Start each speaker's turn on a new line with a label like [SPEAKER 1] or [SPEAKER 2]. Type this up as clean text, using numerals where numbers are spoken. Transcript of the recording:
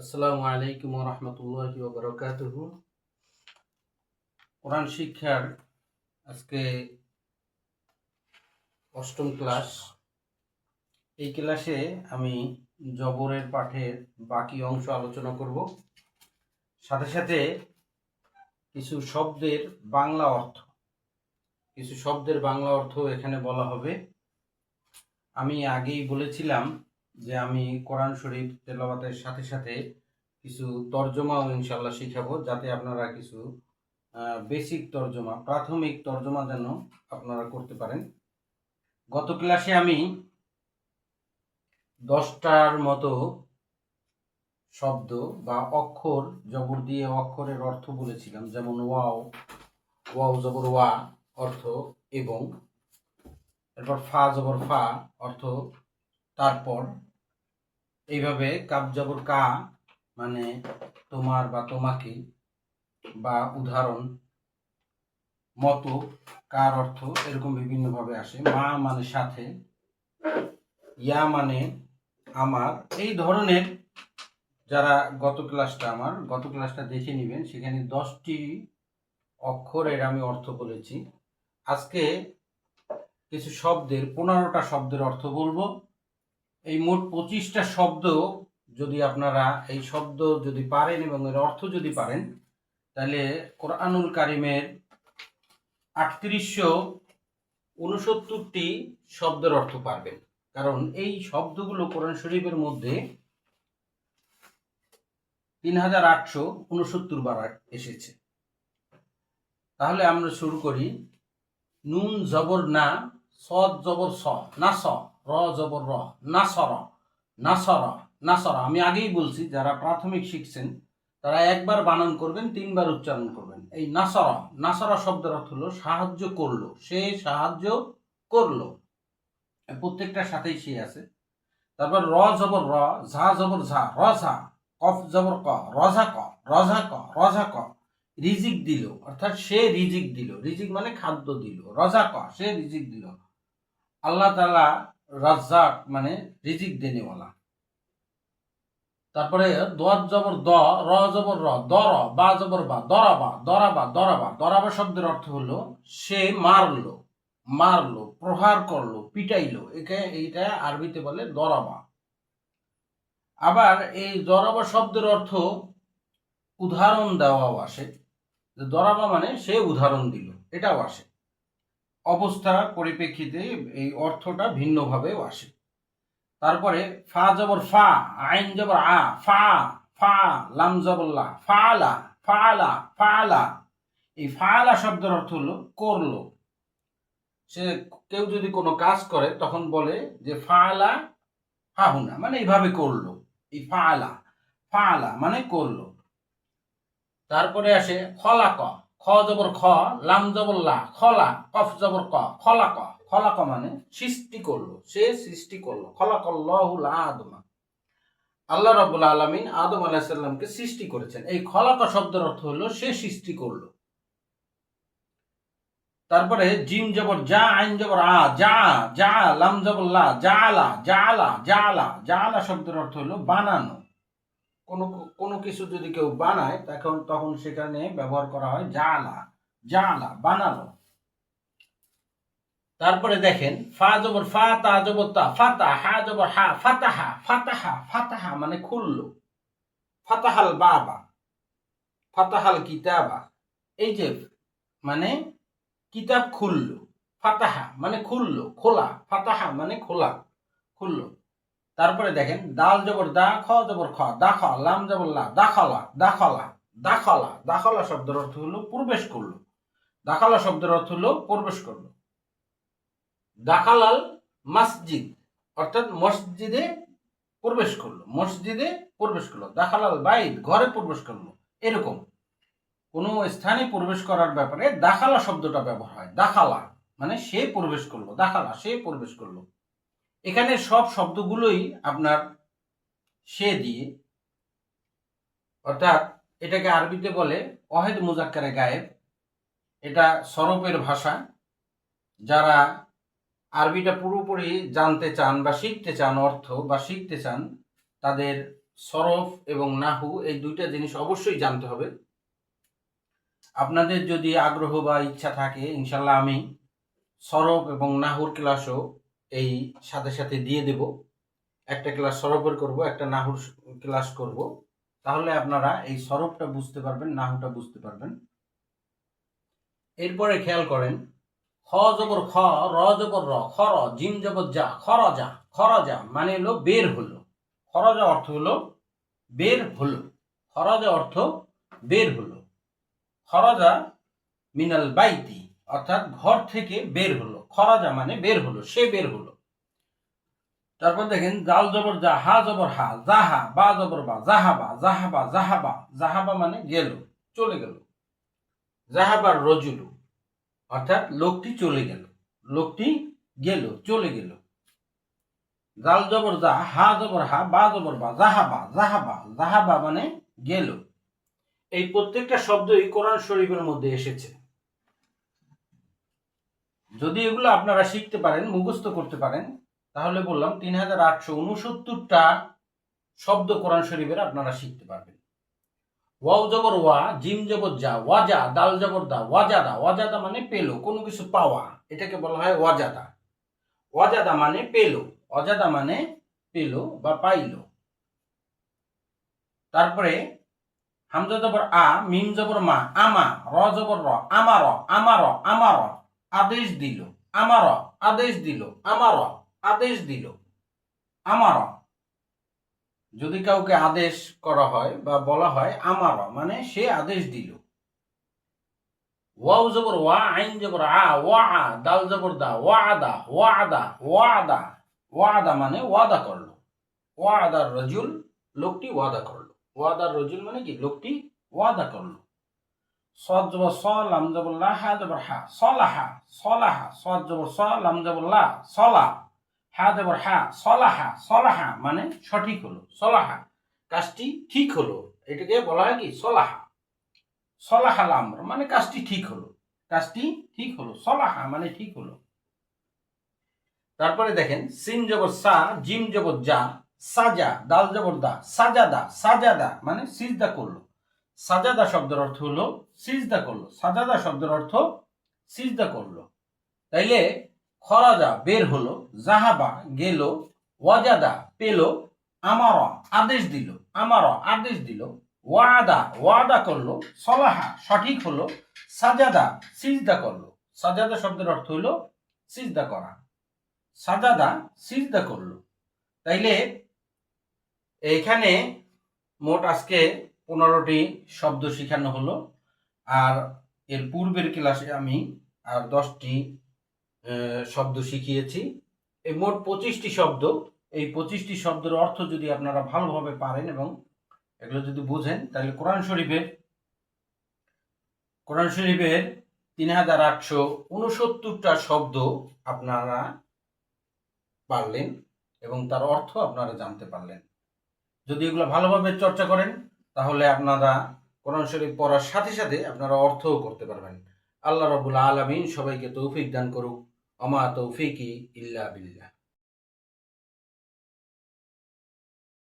[SPEAKER 1] আসসালামু আলাইকুম ওয়া রাহমাতুল্লাহি ওয়া বারাকাতুহু। কোরআন শিক্ষার আজকে অষ্টম ক্লাস। এই ক্লাসে আমি জবরের পাঠের বাকি অংশ আলোচনা করব, সাথে সাথে কিছু শব্দের বাংলা অর্থ এখানে বলা হবে। আমি আগেই বলেছিলাম যে আমি কোরআন শরীফ তেলাওয়াতের সাথে সাথে কিছু তর্জমাও ইনশাল্লাহ শিখাবো, যাতে আপনারা কিছু বেসিক তর্জমা, প্রাথমিক তর্জমা যেন আপনারা করতে পারেন। গত ক্লাসে আমি 10টার মতো শব্দ বা অক্ষর, জবর দিয়ে অক্ষরের অর্থ বলেছিলাম, যেমন ওয়াও জবর ওয়া অর্থ এবং, এরপর ফা জবর ফা অর্থ তারপর, এইভাবে কাব জবর কা মানে তোমার বা তোমাকে, বা উদাহরণ, মতো, কার অর্থ এরকম বিভিন্নভাবে আসে। মা মানে সাথে, ইয়া মানে আমার, এই ধরনের। যারা গত ক্লাসটা দেখে নেবেন, সেখানে 10টি অক্ষরের আমি অর্থ বলেছি। আজকে কিছু শব্দের 15টা শব্দের অর্থ বলবো। এই মোট 25টা শব্দ যদি আপনারা এই শব্দ যদি পারেন এবং এর অর্থ যদি পারেন, তাহলে কোরআনুল কারিমের 3869টি শব্দের অর্থ পারবেন। কারণ এই শব্দগুলো কোরআন শরীফের মধ্যে 3869 বার এসেছে। তাহলে আমরা শুরু করি। নুন জবর না, সদ জবর স, না স, র জবর র, নাসর, নাসর, নাসর। আমি আগেই বলছি, যারা প্রাথমিক শিখছেন তারা একবার বানান করবেন, 3বার উচ্চারণ করবেন। এই নাসর, নাসরা শব্দের অর্থ হলো সাহায্য করলো, সে সাহায্য করলো, প্রত্যেকটার সাথেই সে আছে। তারপর র জবর র, ঝা জবর ঝা, রঝা, কফ জবর ক, রঝা ক, রঝা ক, রঝা ক, রিজিক দিল, অর্থাৎ সে রিজিক দিল, রিজিক মানে খাদ্য দিল, রজা ক সে রিজিক দিল। আল্লাহ তাআলা রাজ্জাক মানে রিজিক দেনেওয়ালা। তারপরে দোয়াত জবর দ, র জবর র, দর, বা জবর বা, দরাবা, দরাবা, দরাবা। দরাবা শব্দের অর্থ হলো সে মারলো, মারলো, প্রহার করলো, পিটাইলো, এইটা আরবিতে বলে দরাবা। আবার এই দরাবা শব্দের অর্থ উদাহরণ দেওয়াও আসে। দরাবা মানে সে উদাহরণ দিল, এটাও আসে। অবস্থার পরিপ্রেক্ষিতে এই অর্থটা ভিন্নভাবেও আসে। তারপরে ফা জবর ফা, আইন জবর আ, ফা, ফা, লাম জবর লা, ফালা, ফালা, ফালা। এই ফালা শব্দের অর্থ হলো করলো। সে কেউ যদি কোনো কাজ করে তখন বলে যে ফালা হাহুনা, মানে এইভাবে করলো। এই ফালা, ফালা মানে করলো। তারপরে আসে খলাক, খ জবর খ, লাম জবর লা, খলা, কফ জবর ক, খলাক, খলাক মানে সৃষ্টি করলো, সে সৃষ্টি করলো। খলাকাল্লাহুল আদম, আল্লাহ রাব্বুল আলামিন আদম আলাইহিস সালামকে সৃষ্টি করেছেন। এই খলাক শব্দের অর্থ হলো সে সৃষ্টি করলো। তারপরে জিম জবর যা, আইন জবর আ, যা, যা, লাম জবর লা, জালা, জালা, জালা। জালা শব্দের অর্থ হলো বানানো। কোনো কোনো কিছু যদি কেউ বানায় তখন সেখানে ব্যবহার করা হয় জালা, জালা, বানালো। তারপরে দেখেন ফা জবর ফা, তা জবর তা, ফাতা, হা জবর হা, ফাতাহা, ফাতাহা, ফাতাহা মানে খুললো। ফাতাহাল বাবা, ফাতাহাল কিতাবা, এই যে মানে কিতাব খুললো। ফাতাহা মানে খুললো, খোলা, ফাতাহা মানে খোলা, খুললো। তারপরে দেখেন দাল জবর দা, খ জবর খ, দাখ, লাম জবর লা, দাখলা, দাখলা, দাখলা। দাখলা শব্দের অর্থ হলো প্রবেশ করলো। দাখলা শব্দের অর্থ হলো প্রবেশ করলো। দাখালাল মসজিদ, অর্থাৎ মসজিদে প্রবেশ করলো, মসজিদে প্রবেশ করলো। দাখালাল বাইত, ঘরে প্রবেশ করলো। এরকম কোনো স্থানে প্রবেশ করার ব্যাপারে দাখালা শব্দটা ব্যবহার হয়। দাখালা মানে সে প্রবেশ করলো, দাখালা সে প্রবেশ করলো। এখানে সব শব্দগুলোই আপনার সে দিয়ে, অর্থাৎ এটাকে আরবিতে বলে ওয়াহিদ মুজাক্কারে গায়েব। এটা সরফের ভাষা। যারা আরবিটা পুরোপুরি জানতে চান বা শিখতে চান, অর্থ বা শিখতে চান, তাদের সরফ এবং নাহু এই দুইটা জিনিস অবশ্যই জানতে হবে। আপনাদের যদি আগ্রহ বা ইচ্ছা থাকে, ইনশাল্লাহ আমি সরফ এবং নাহুর ক্লাসও এই সাথে সাথে দিয়ে দেব। একটা ক্লাস সরফের করব, একটা নাহুর ক্লাস করব, তাহলে আপনারা এই সরফটা বুঝতে পারবেন, নাহুটা বুঝতে পারবেন। এরপরে খেয়াল করেন, খ জবর খ, র জবর র, খর, জিম জবর যা, খরজা। খরজা মানে হলো বের হলো। খরজা অর্থ হলো বের হলো। খরজা অর্থ বের হলো। খরজা মিনাল বাইতি, অর্থাৎ ঘর থেকে বের হলো। খরজা মানে বের হলো, সে বের হলো। তারপর দেখেন, জাল জবর যা, হা জবর হা, জাহা, বা জবর বা, জাহাবা, জাহাবা, জাহাবা। জাহাবা মানে গেল, চলে গেল। জাহাবার রজুলু, অর্থাৎ লোকটি চলে গেল, লোকটি গেল, চলে গেল। জাল জবর যা, হা জবর হা, বা জবর বা, জাহাবা, জাহাবা, জাহাবা মানে গেল। এই প্রত্যেকটা শব্দই কোরআন শরীফের মধ্যে এসেছে। যদি এগুলো আপনারা শিখতে পারেন, মুখস্থ করতে পারেন, তাহলে বললাম 3869টা শব্দ কোরআন শরীফের আপনারা শিখতে পারবেন। ওয়াও জবর ওয়া, জিম জবর যা, ওয়াজা, দাল জবর দা, ওয়াজাদা। ওয়াজাদা মানে পেলো, কোনো কিছু পাওয়া, এটাকে বলা হয় ওয়াজাদা। ওয়াজাদা মানে পেলো, অজাদা মানে পেলো বা পাইলো। তারপরে হামজা জবর আ, মিম জবর মা, আমা, র জবর র, আমার, আমার, আমার, আদেশ দিল, আমার, আদেশ দিল, আমার, আদেশ দিল, আমার। যদি কাউকে আদেশ করা হয় বা বলা হয় আমার, মানে সে আদেশ দিল। ওয়াও জবর ওয়া, আইন জবর আ, ওয়া, দাল জবর দা, ওয়াদা, ওয়াদা, ওয়াদা। ওয়াদা মানে ওয়াদা করলো। ওয়াদার রজুল, লোকটি ওয়াদা করলো। ওয়াদার রজুল মানে কি, লোকটি ওয়াদা করলো। সদ জবর স, লাম জবর লা, হা জবর হা, সলাহা, সলাহা। সদ জবর স, লাম জবর লা, সলা, হা জবর হা, সলাহা, সলাহা মানে সঠিক হলো। সলাহা, কাজটি ঠিক হলো, এটাকে বলা হয় কি, সলাহা। সলাহাল আমর মানে কাজটি ঠিক হলো, কাজটি ঠিক হলো। সলাহা মানে ঠিক হলো। তারপরে দেখেন, সিন জবর সা, জিম জবর যা, সাজা, দাল জবর দা, সাজাদা। সাজাদা মানে সিজদা করলো। সাজাদা শব্দের অর্থ হলো সিজদা করলো। সাজাদা শব্দের অর্থ সিজদা করলো। তাইলে খরাজা বের হলো, জাহাবা গেল, ওয়াজাদা পেল, আমার আদেশ দিল, আমার আদেশ দিল, ওয়াদা ওয়াদা করলো, সলাহা সঠিক হলো, সাজাদা সিজদা করলো। সাজাদা শব্দের অর্থ হলো সিজদা করা। সাজাদা সিজদা করলো। তাইলে এখানে মোট আজকে 15টি শব্দ শেখানো হলো। আর এর পূর্বের ক্লাসে আমি আর 10টি শব্দ শিখিয়েছি। এই মোট 25টি শব্দ। এই 25টি শব্দের অর্থ যদি আপনারা ভালোভাবে পারেন এবং এগুলো যদি বুঝেন, তাহলে কোরআন শরীফের 3869টা শব্দ আপনারা পারলেন এবং তার অর্থ আপনারা জানতে পারলেন। যদি এগুলো ভালোভাবে চর্চা করেন, তাহলে আপনারা কোরআন শরীফ পড়ার সাথে সাথে আপনারা অর্থও করতে পারবেন। আল্লাহ রাব্বুল আলামিন সবাইকে তৌফিক দান করুক। আমা তৌফিকি ইল্লা বিল্লাহ।